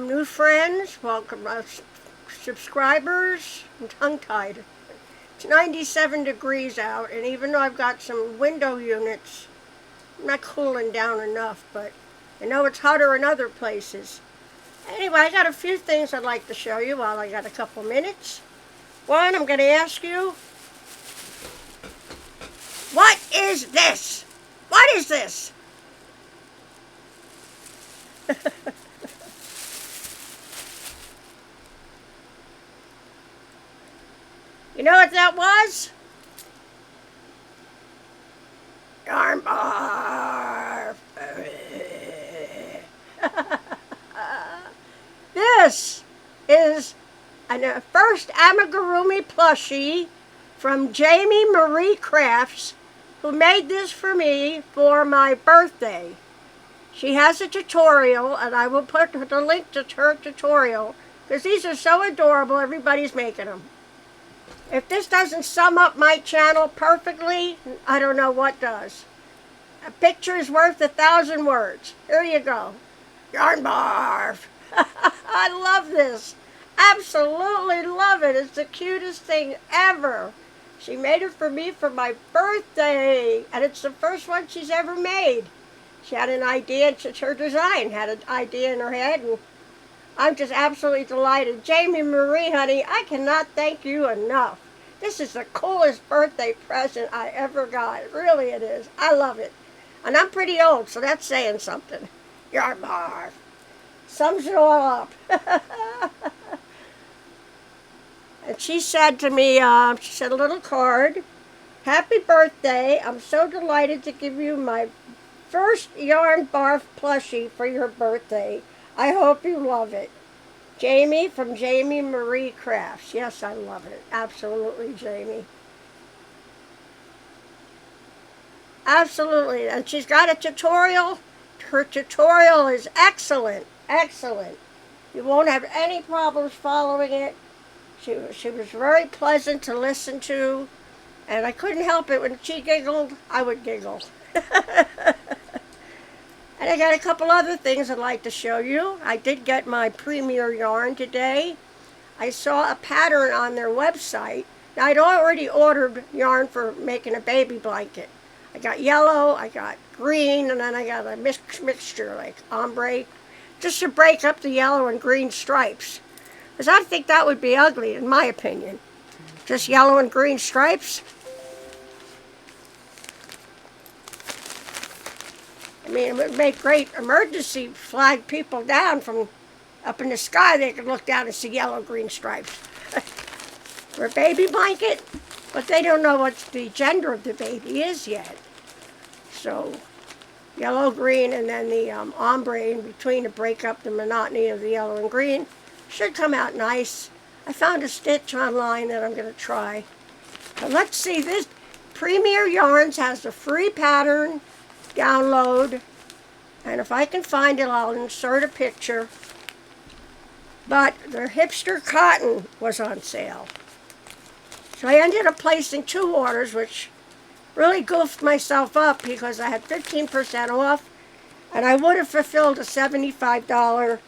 new friends, welcome subscribers. I'm tongue-tied. It's 97 degrees out, and even though I've got some window units, I'm not cooling down enough, but I know it's hotter in other places. Anyway, I got a few things I'd like to show you while I got a couple minutes. One, I'm going to ask you, what is this? What is this? You know what that was? Yarnbarf. This is a first amigurumi plushie from Jamie Marie Crafts, who made this for me for my birthday. She has a tutorial, and I will put the link to her tutorial, because these are so adorable, everybody's making them. If this doesn't sum up my channel perfectly, I don't know what does. A picture is worth 1,000 words. Here you go. Yarnbarf. I love this. Absolutely love it. It's the cutest thing ever. She made it for me for my birthday, and it's the first one she's ever made. She had an idea, it's her design, had an idea in her head, and I'm just absolutely delighted. Jamie Marie, honey, I cannot thank you enough. This is the coolest birthday present I ever got. Really it is. I love it. And I'm pretty old, so that's saying something. Yarnbarf. Sums it all up. And she said to me, she said a little card, "Happy birthday. I'm so delighted to give you my first Yarnbarf plushie for your birthday. I hope you love it. Jamie from Jamie Marie Crafts." Yes, I love it. Absolutely, Jamie. Absolutely. And she's got a tutorial. Her tutorial is excellent. Excellent. You won't have any problems following it. She was very pleasant to listen to. And I couldn't help it. When she giggled, I would giggle. And I got a couple other things I'd like to show you. I did get my Premier yarn today. I saw a pattern on their website. Now, I'd already ordered yarn for making a baby blanket. I got yellow, I got green, and then I got a mixture like ombre, just to break up the yellow and green stripes. Because I think that would be ugly, in my opinion. Just yellow and green stripes. I mean, it would make great emergency flag people down from up in the sky. They could look down and see yellow-green stripes. For a baby blanket, but they don't know what the gender of the baby is yet. So, yellow-green and then the ombre in between to break up the monotony of the yellow and green should come out nice. I found a stitch online that I'm going to try. But let's see, this Premier Yarns has a free pattern download, and if I can find it, I'll insert a picture. But their Hipster Cotten was on sale, so I ended up placing 2 orders, which really goofed myself up because I had 15% off, and I would have fulfilled a $75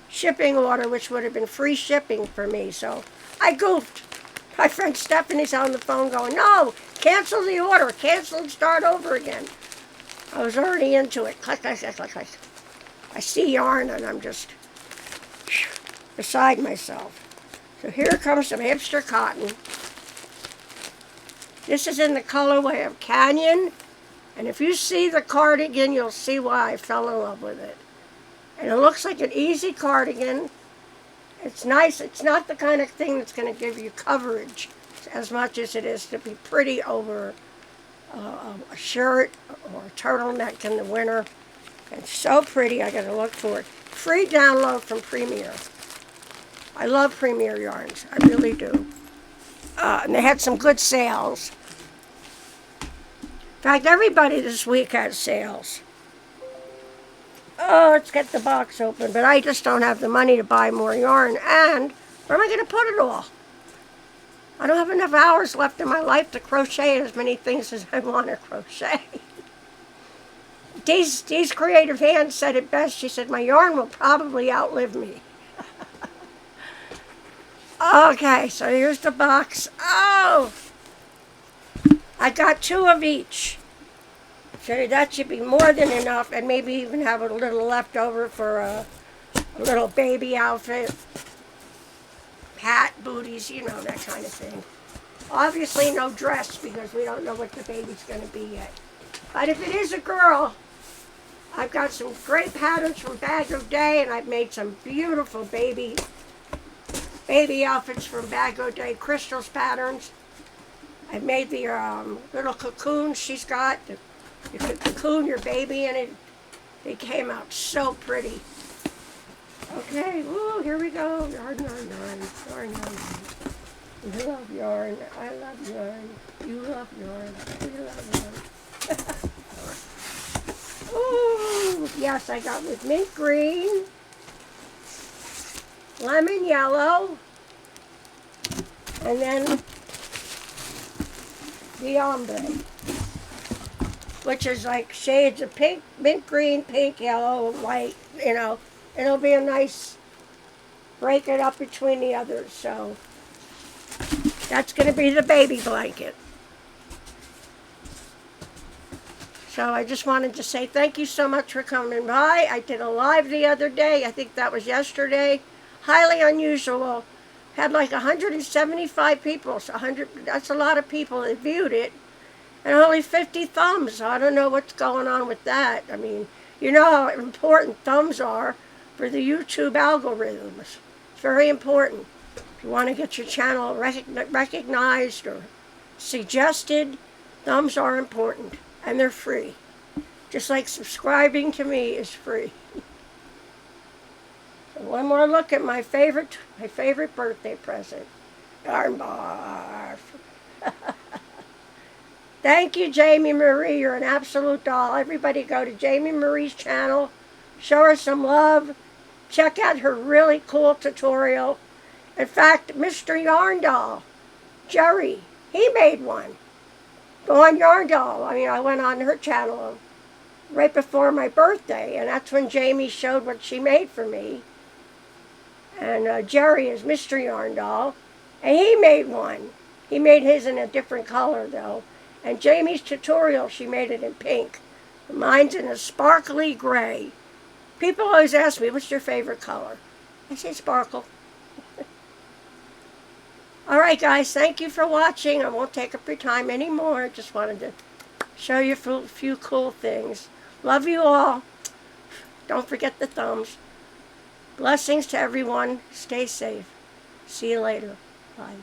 shipping order, which would have been free shipping for me. So I goofed. My friend Stephanie's on the phone going, "No, cancel the order, cancel and start over again." I was already into it. Click, click, click, click, click. I see yarn and I'm just beside myself. So here comes some Hipster Cotten. This is in the colorway of Canyon. And if you see the cardigan, you'll see why I fell in love with it. And it looks like an easy cardigan. It's nice. It's not the kind of thing that's going to give you coverage as much as it is to be pretty over a shirt or a turtleneck in the winter. It's so pretty. I got to look for it. Free download from Premier. I love Premier yarns. I really do. And they had some good sales. In fact, everybody this week has sales. Oh, let's get the box open. But I just don't have the money to buy more yarn. And where am I going to put it all? I don't have enough hours left in my life to crochet as many things as I want to crochet. Dee's Creative Hands said it best. She said, "My yarn will probably outlive me." Okay, so here's the box. Oh! I got 2 of each. So that should be more than enough, and maybe even have a little left over for a little baby outfit. Hat, booties, you know, that kind of thing. Obviously no dress, because we don't know what the baby's going to be yet. But if it is a girl, I've got some great patterns from Bag of Day, and I've made some beautiful baby outfits from Bag of Day crystals patterns. I've made the little cocoons she's got. You could cocoon your baby in it. They came out so pretty. Okay, woo, here we go. Yarn, yarn, yarn, yarn, yarn. You love yarn. I love yarn. You love yarn. We love yarn. Ooh, yes, I got with mint green, lemon yellow, and then the ombre, which is like shades of pink, mint green, pink, yellow, white, you know. It'll be a nice break it up between the others. So that's going to be the baby blanket. So I just wanted to say thank you so much for coming by. I did a live the other day. I think that was yesterday. Highly unusual. Had like 175 people. So that's a lot of people that viewed it. And only 50 thumbs. So I don't know what's going on with that. I mean, you know how important thumbs are for the YouTube algorithms. It's very important. If you want to get your channel recognized or suggested, thumbs are important. And they're free. Just like subscribing to me is free. So one more look at my favorite birthday present. Yarnbarf. Thank you, Jamie Marie. You're an absolute doll. Everybody go to Jamie Marie's channel. Show her some love. Check out her really cool tutorial. In fact, Mr. Yarn Doll, Jerry, he made one. Go on Yarn Doll. I mean, I went on her channel right before my birthday, and that's when Jamie showed what she made for me. And Jerry is Mr. Yarn Doll, and he made one. He made his in a different color, though. And Jamie's tutorial, she made it in pink. Mine's in a sparkly gray. People always ask me, what's your favorite color? I say sparkle. All right, guys, thank you for watching. I won't take up your time anymore. Just wanted to show you a few cool things. Love you all. Don't forget the thumbs. Blessings to everyone. Stay safe. See you later. Bye.